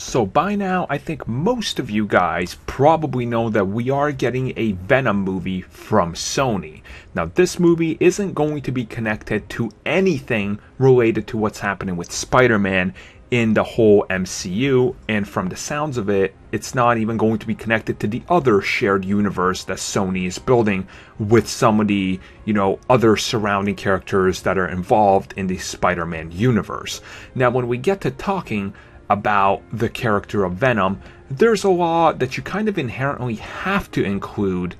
So by now, I think most of you guys probably know that we are getting a Venom movie from Sony. Now, this movie isn't going to be connected to anything related to what's happening with Spider-Man in the whole MCU, and from the sounds of it, it's not even going to be connected to the other shared universe that Sony is building with some of the, other surrounding characters that are involved in the Spider-Man universe. Now, when we get to talking about the character of Venom, there's a lot that you kind of inherently have to include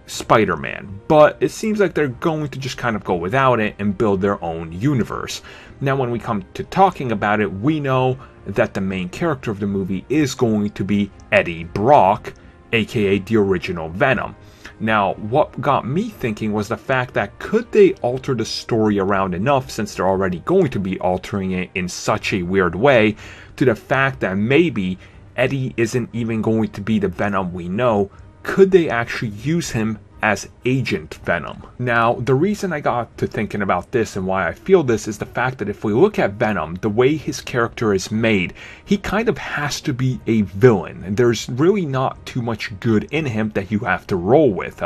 Spider-Man, but it seems like they're going to just kind of go without it and build their own universe. Now, when we come to talking about it, we know that the main character of the movie is going to be Eddie Brock, aka the original Venom. Now, what got me thinking was the fact that could they alter the story around enough, since they're already going to be altering it in such a weird way, to the fact that maybe Eddie isn't even going to be the Venom we know. Could they actually use him as Agent Venom? Now, the reason I got to thinking about this and why I feel this is the fact that if we look at Venom, the way his character is made, he kind of has to be a villain. And there's really not too much good in him that you have to roll with.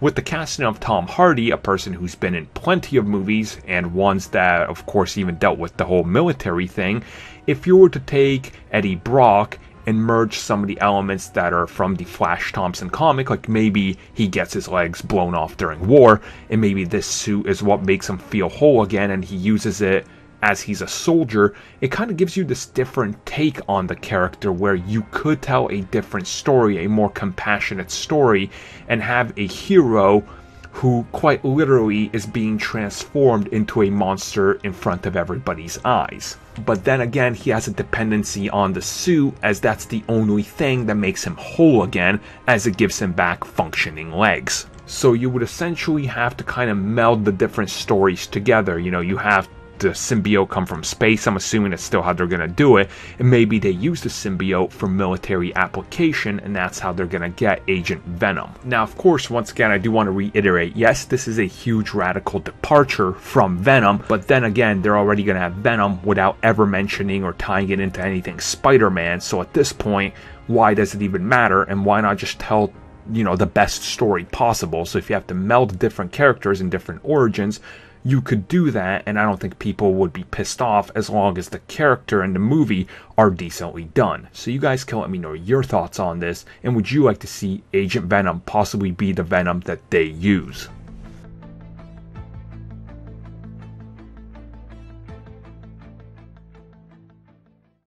With the casting of Tom Hardy, a person who's been in plenty of movies and ones that, of course, even dealt with the whole military thing, if you were to take Eddie Brock and merge some of the elements that are from the Flash Thompson comic, like maybe he gets his legs blown off during war, and maybe this suit is what makes him feel whole again, and he uses it as he's a soldier, it kind of gives you this different take on the character where you could tell a different story, a more compassionate story, and have a hero who quite literally is being transformed into a monster in front of everybody's eyes. But then again, he has a dependency on the suit, as that's the only thing that makes him whole again, as it gives him back functioning legs. So you would essentially have to kind of meld the different stories together. You have the symbiote come from space. I'm assuming that's still how they're going to do it. And maybe they use the symbiote for military application, and that's how they're going to get Agent Venom. Now, of course, once again, I do want to reiterate, yes, this is a huge radical departure from Venom, but then again, they're already going to have Venom without ever mentioning or tying it into anything Spider-Man. So at this point, why does it even matter? And why not just tell the best story possible? So if you have to meld different characters and different origins, you could do that, and I don't think people would be pissed off as long as the character and the movie are decently done. So you guys can let me know your thoughts on this, and would you like to see Agent Venom possibly be the Venom that they use?